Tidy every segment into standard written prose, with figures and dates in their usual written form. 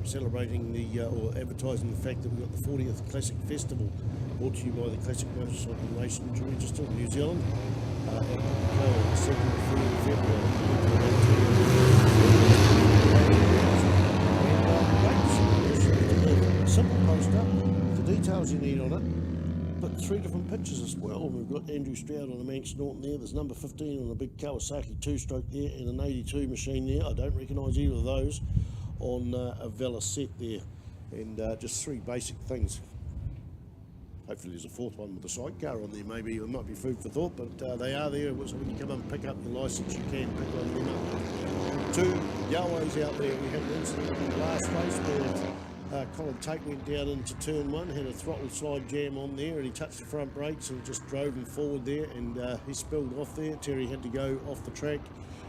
celebrating or advertising the fact that we've got the 40th Classic Festival, brought to you by the Classic Motorcycle Racing Register of New Zealand, at the 2nd and 3rd February. Simple poster with the details you need on it, but 3 different pictures as well. We've got Andrew Stroud on a Manx Norton there, there's number 15 on a big Kawasaki 2-stroke there, and an 82 machine there. I don't recognise either of those on a Vela set there, and just 3 basic things. Hopefully there's a 4th one with a sidecar on there, maybe it might be food for thought, but they are there, so when you come and pick up your licence you can pick one of them up. 2 Yahwehs out there. We had an incident in the last race where Colin Tate went down into turn 1, had a throttle slide jam on there, and he touched the front brakes and just drove him forward there, and he spilled off there. Terry had to go off the track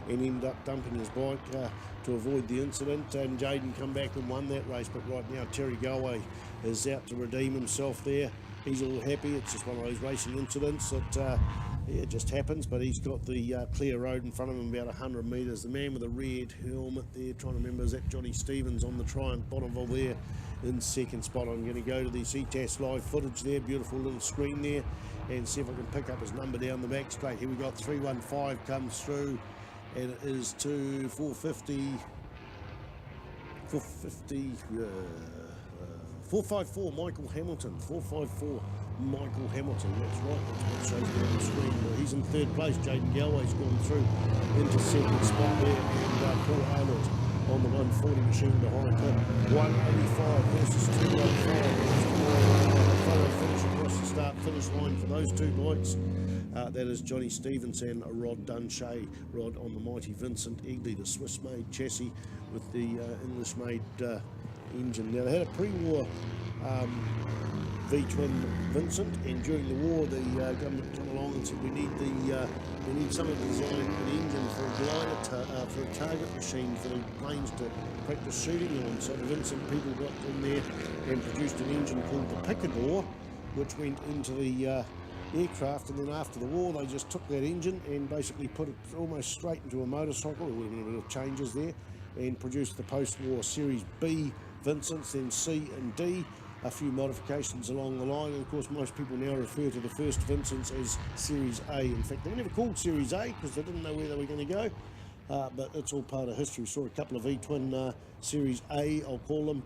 and ended up dumping his bike to avoid the incident, and Jaden come back and won that race. But right now Terry Galway is out to redeem himself there. He's all happy. It's just one of those racing incidents that yeah, it just happens, but he's got the clear road in front of him about 100 metres. The man with the red helmet there, trying to remember, is that Johnny Stevens on the Triumph Bonneville there in 2nd spot. I'm going to go to the Ctas live footage there, beautiful little screen there, and see if I can pick up his number down the back straight. Here we got 315 comes through, and it is to 454 Michael Hamilton, 454 Michael Hamilton, that's right, that's what shows there on the screen. Well, he's in 3rd place. Jaden Galway's gone through into 2nd spot there, and Paul Arnold on the 140 machine behind him. 185 versus 215. Photo finish across the start-finish line for those 2 bikes. That is Johnny Stevens and Rod Dunshay. Rod on the mighty Vincent Egley, the Swiss-made chassis with the English-made engine. Now, they had a pre-war V-twin Vincent, and during the war the government came along and said we need someone to design an engine for a glider, for a target machine for the planes to practice shooting on. So the Vincent people got in there and produced an engine called the Picador, which went into the aircraft, and then after the war they just took that engine and basically put it almost straight into a motorcycle. There would have been a bit of changes there, and produced the post-war Series B Vincents, then C and D, a few modifications along the line, and of course most people now refer to the first Vincents as Series A. In fact, they were never called Series A because they didn't know where they were going to go, but it's all part of history. Saw a couple of V-twin Series A, I'll call them,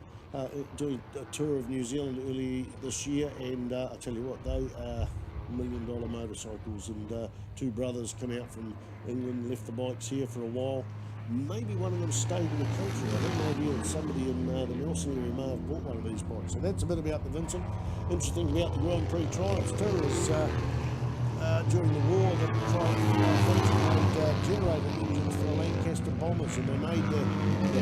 doing a tour of New Zealand early this year, and I tell you what, they are $1 million motorcycles, and 2 brothers come out from England, left the bikes here for a while. Maybe one of them stayed in the country. I have no idea. Somebody in the Nelson area may have bought one of these bikes. So that's a bit about the Vincent. Interesting about the Grand Prix Triumphs too is during the war that the Triumph made generator engines for the Lancaster bombers, and they made the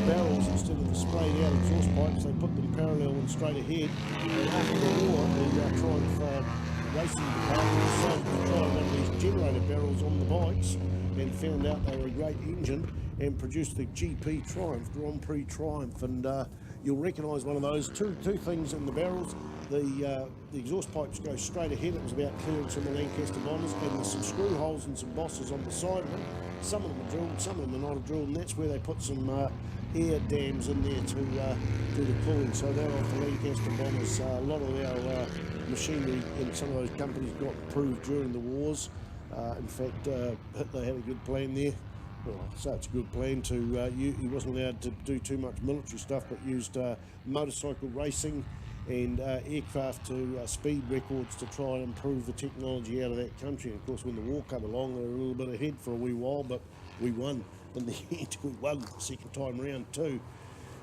barrels, instead of the sprayed out exhaust pipes, they put them parallel and straight ahead. And after the war, the Triumph racing department decided to try one of these generator barrels on the bikes, and found out they were a great engine, and produced the GP Triumph, Grand Prix Triumph, and you'll recognise one of those. Two things in the barrels. The exhaust pipes go straight ahead. It was about clearance in the Lancaster bombers, and there's some screw holes and some bosses on the side of them. Some of them are drilled, some of them are not drilled, and that's where they put some air dams in there to do the cooling. So they're off the Lancaster bombers. A lot of our machinery in some of those companies got improved during the wars. In fact, Hitler had a good plan there. Well, so it's a good plan to, he wasn't allowed to do too much military stuff, but used motorcycle racing and aircraft to speed records to try and improve the technology out of that country. And of course, when the war came along, they were a little bit ahead for a wee while, but we won in the end. We won the second time round too.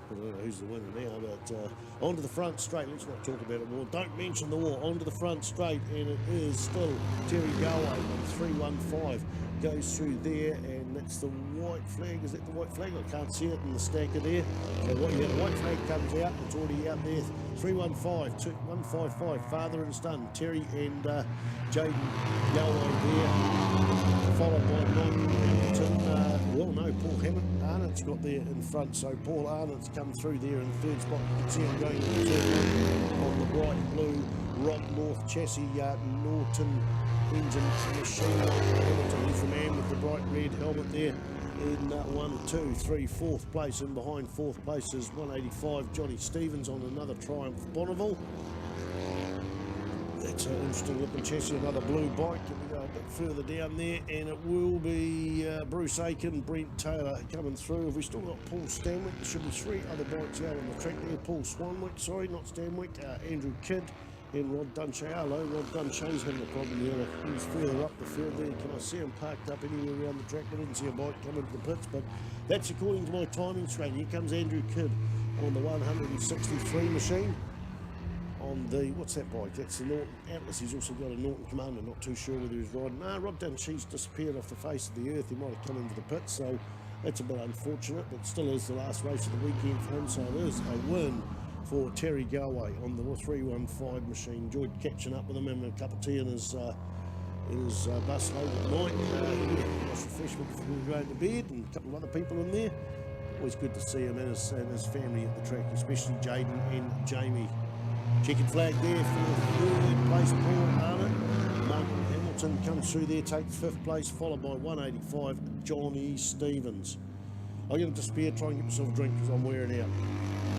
I don't know who's the winner now, but onto the front straight. Let's not talk about it more. Don't mention the war. Onto the front straight, and it is still Terry Galway on 315. Goes through there, and that's the white flag. Is that the white flag? I can't see it in the stacker there. So the white flag comes out. It's already out there. 315, 155, father and son, Terry and Jaden Galway there, followed by Mike Hamilton. Well, no, Paul Arnott's got there in front. So Paul Arnott's come through there in the 3rd spot. You can see him going into turn 1 on the bright blue Rock North chassis, Norton engine machine. Hamilton, he's the man with the bright red helmet there. in 1, 2, 3, 4th place, and behind 4th place is 185 Johnny Stevens on another Triumph Bonneville. That's an interesting looking chassis, another blue bike. And we go a bit further down there, and it will be Bruce Aiken, Brent Taylor coming through. Have we still got Paul Stanwyck? There should be 3 other bikes out on the track there. Paul Swanwick, sorry, not Stanwyck, Andrew Kidd and Rod Dunshea. Hello, Rod Dunshea's having a problem here. He's further up the field there. Can I see him parked up anywhere around the track? I didn't see a bike come into the pits, but that's according to my timing straight. Here comes Andrew Kidd on the 163 machine. On the, what's that bike? That's the Norton Atlas. He's also got a Norton Commander, not too sure whether he's riding. No, Rod Dunshea's disappeared off the face of the earth. He might have come into the pits, so that's a bit unfortunate, but still is the last race of the weekend for him, so it is a win for Terry Galway on the 315 machine. Enjoyed catching up with him, having a cup of tea in his bus late at night. Nice refreshment before we go to bed, and a couple of other people in there. Always good to see him and his family at the track, especially Jaden and Jamie. Checkered flag there for 3rd place, Paul Arnott. Martin Hamilton comes through there, takes 5th place, followed by 185 Johnny Stevens. I'm going to disappear, try and get myself a drink because I'm wearing out.